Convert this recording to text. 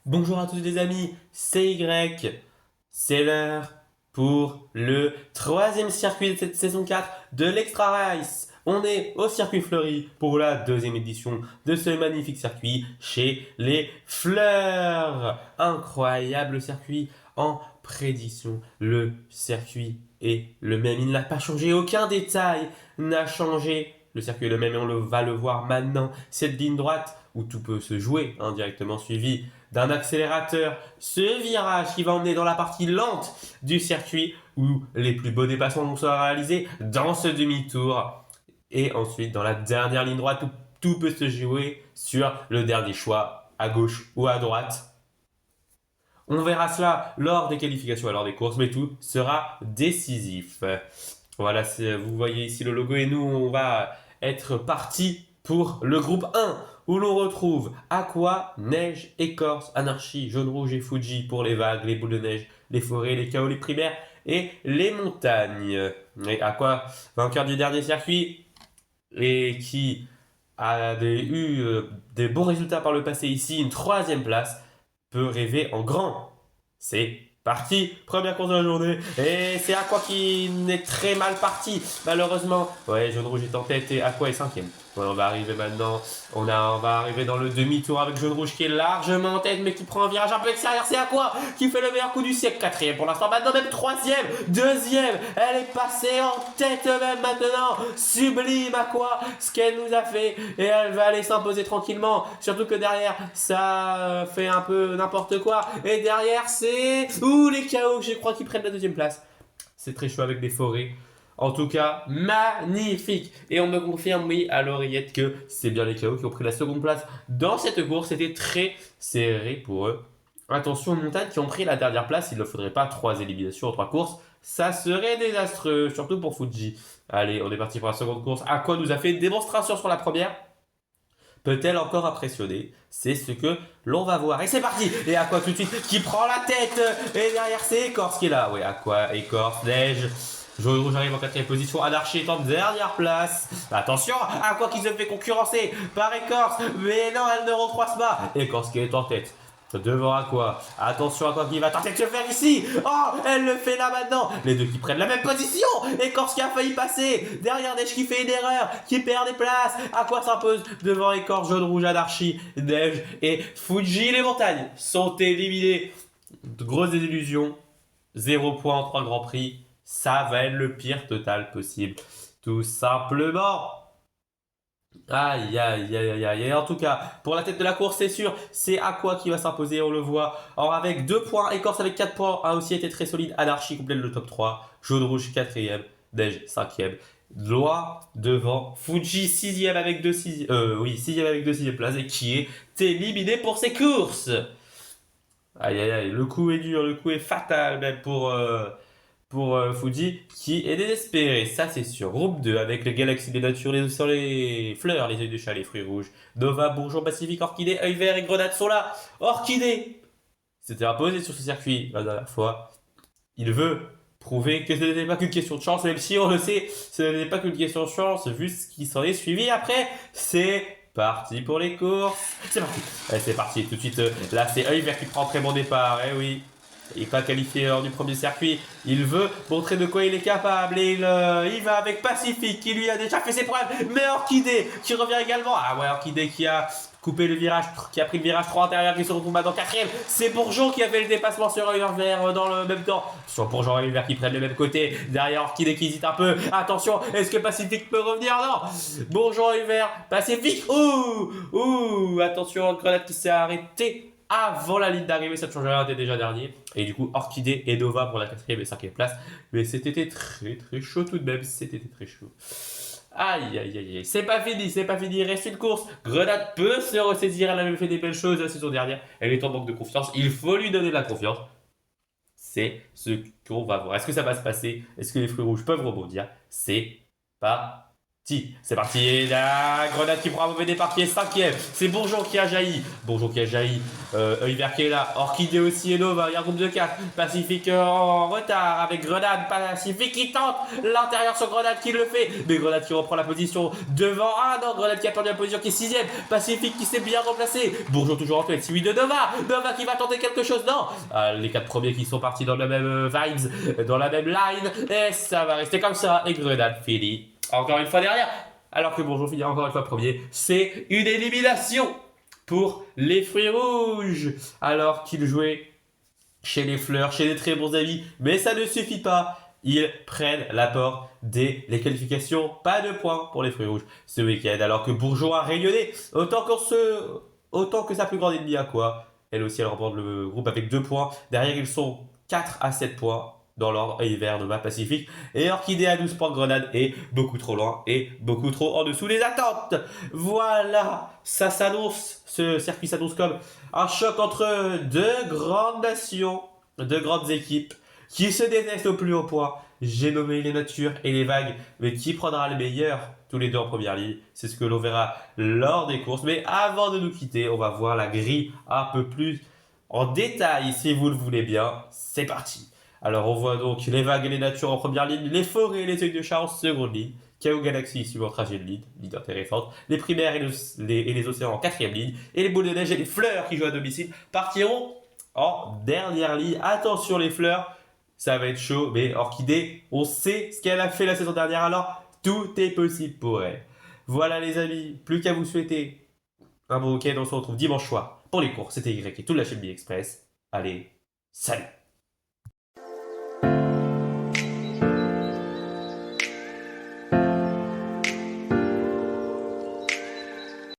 Bonjour à tous les amis, c'est Y. C'est l'heure pour le troisième circuit de cette saison 4 de l'Extra Race. On est au circuit Fleury pour la deuxième édition de ce magnifique circuit chez les Fleurs. Incroyable circuit en prédiction. Le circuit est le même, il n'a pas changé, aucun détail n'a changé. Le circuit est le même et va le voir maintenant. Cette ligne droite où tout peut se jouer, directement suivi d'un accélérateur, ce virage qui va emmener dans la partie lente du circuit où les plus beaux dépassements vont se réaliser dans ce demi-tour. Et ensuite dans la dernière ligne droite où tout peut se jouer sur le dernier choix à gauche ou à droite. On verra cela lors des qualifications et lors des courses, mais tout sera décisif. Voilà, vous voyez ici le logo et nous, on va être parti pour le groupe 1 où l'on retrouve Aqua, Neige, Écorce, Anarchie, Jaune Rouge et Fuji pour les vagues, les boules de neige, les forêts, les chaos, les primaires et les montagnes. Et Aqua, vainqueur du dernier circuit et qui a eu des bons résultats par le passé ici, une troisième place, peut rêver en grand. C'est parti, première course de la journée, et c'est Aqua qui est très mal parti, malheureusement. Ouais, Jaune Rouge est en tête et Aqua est cinquième. Ouais, on va arriver maintenant, on va arriver dans le demi-tour avec Jaune Rouge qui est largement en tête, mais qui prend un virage un peu extérieur. C'est Aqua qui fait le meilleur coup du siècle, quatrième pour l'instant, maintenant même troisième, deuxième, elle est passée en tête même maintenant. Sublime Aqua, ce qu'elle nous a fait, et elle va aller s'imposer tranquillement, surtout que derrière, ça fait un peu n'importe quoi, et derrière, c'est... Ouh, les chaos, je crois qu'ils prennent la deuxième place. C'est très chaud avec des forêts. En tout cas, magnifique. Et on me confirme, oui, à l'oreillette que c'est bien les chaos qui ont pris la seconde place dans cette course. C'était très serré pour eux. Attention aux montagnes qui ont pris la dernière place. Il ne faudrait pas 3 éliminations en 3 courses. Ça serait désastreux, surtout pour Fuji. Allez, on est parti pour la seconde course. Aqua nous a fait une démonstration sur la première. Peut-elle encore impressionner? C'est ce que l'on va voir. Et c'est parti. Et Aqua tout de suite qui prend la tête. Et derrière c'est Écorce qui est là. Oui, Aqua, Écorce, Neige. Jaune Rouge arrive en quatrième position. Anarchie est en dernière place. Attention, Aqua qui se fait concurrencer par Écorce. Mais non, elle ne recroise pas. Écorce qui est en tête. Devant Aqua. Attention Aqua qui va tenter de se faire ici. Oh, elle le fait là maintenant. Les deux qui prennent la même position. Écorce qui a failli passer. Derrière Neige qui fait une erreur. Qui perd des places. Aqua s'impose devant Écorce, Jaune Rouge, Anarchie, Neige et Fuji. Les montagnes sont éliminées. De grosses désillusions. 0 point en 3 grands prix. Ça va être le pire total possible. Tout simplement. Aïe, aïe, aïe, aïe, aïe. Et en tout cas, pour la tête de la course, c'est sûr, c'est Aqua qui va s'imposer, on le voit. Alors avec 2 points, Écorce avec 4 points a aussi été très solide. Anarchie complète le top 3. Jaune Rouge 4ème, Neige 5ème. Loin devant Fuji 6ème avec 2 6 oui, 6ème avec 2 6 places et qui est éliminé pour ses courses. Aïe, aïe, aïe, le coup est dur, le coup est fatal même pour Fuji qui est désespéré, ça c'est sûr. Groupe 2 avec les galaxies des natures, sur les fleurs, les œils de chat, les fruits rouges. Nova, Bourgeon, Pacifique, Orchidée, œil vert et grenade sont là. Orchidée s'était imposé sur ce circuit la dernière fois. Il veut prouver que ce n'était pas qu'une question de chance, même si on le sait, ce n'était pas qu'une question de chance, vu ce qui s'en est suivi après. C'est parti pour les courses. C'est parti. Allez, c'est parti. Tout de suite, là, c'est œil vert qui prend un très bon départ. Eh oui. Il n'est pas qualifié lors du premier circuit. Il veut montrer de quoi il est capable. Et il va avec Pacifique qui lui a déjà fait ses preuves. Mais Orchidée qui revient également. Ah ouais, Orchidée qui a coupé le virage, qui a pris le virage 3 intérieur, qui se retrouve maintenant quatrième. C'est Bourgeon qui a fait le dépassement sur œil vert dans le même temps. Sur Bourgeon et vert qui prennent le même côté. Derrière Orchidée qui hésite un peu. Attention, est-ce que Pacifique peut revenir? Non. Bourgeon et vert, Pacifique. Ouh, attention, Grenade qui s'est arrêté avant la ligne d'arrivée, ça ne change rien, t'es déjà dernier. Et du coup, Orchidée et Nova pour la quatrième et cinquième place. Mais c'était très très chaud tout de même, c'était très chaud. Aïe aïe aïe aïe, c'est pas fini, il reste une course. Grenade peut se ressaisir, elle avait fait des belles choses la saison dernière. Elle est en manque de confiance, il faut lui donner de la confiance. C'est ce qu'on va voir. Est-ce que ça va se passer? Est-ce que les fruits rouges peuvent rebondir? C'est pas C'est parti, et la grenade qui prend un mauvais départ qui est cinquième. C'est Bourgeon qui a jailli. Œil vert qui est là. Orchidée aussi et Nova. Il y a un groupe de 4. Pacifique en retard avec Grenade. Pacifique qui tente l'intérieur sur Grenade qui le fait. Mais Grenade qui reprend la position devant. Ah non, Grenade qui a perdu la position qui est sixième. Pacifique qui s'est bien remplacé. Bourgeon toujours en tête. Suivi de Nova. Nova qui va tenter quelque chose. Non. Les 4 premiers qui sont partis dans la même vibes, dans la même line. Et ça va rester comme ça. Et Grenade finit encore une fois derrière, alors que Bourgeon finit encore une fois premier. C'est une élimination pour les fruits rouges, alors qu'ils jouaient chez les fleurs, chez les très bons amis, mais ça ne suffit pas. Ils prennent l'apport des les qualifications, pas de points pour les fruits rouges ce week-end, alors que Bourgeon a rayonné autant que sa plus grande ennemie à quoi. Elle aussi, elle remporte le groupe avec 2 points. Derrière, ils sont 4 à 7 points dans l'ordre hiver de ma Pacifique. Et Orchidée à 12 points, Grenade est beaucoup trop loin et beaucoup trop en dessous des attentes. Voilà, ça s'annonce, ce circuit s'annonce comme un choc entre deux grandes nations, deux grandes équipes qui se détestent au plus haut point. J'ai nommé les natures et les vagues, mais qui prendra le meilleur tous les deux en première ligne? C'est ce que l'on verra lors des courses. Mais avant de nous quitter, on va voir la grille un peu plus en détail, si vous le voulez bien. C'est parti. Alors on voit donc les vagues et les natures en première ligne, les forêts et les œils de chat en seconde ligne, Chaos Galaxy suivant trajet de ligne intéressante, les primaires et les océans en quatrième ligne, et les boules de neige et les fleurs qui jouent à domicile partiront en dernière ligne. Attention les fleurs, ça va être chaud, mais Orchidée, on sait ce qu'elle a fait la saison dernière, alors tout est possible pour elle. Voilà les amis, plus qu'à vous souhaiter un bon week-end, on se retrouve dimanche soir pour les cours, c'était Y et toute la chaîne B Express. Allez, salut!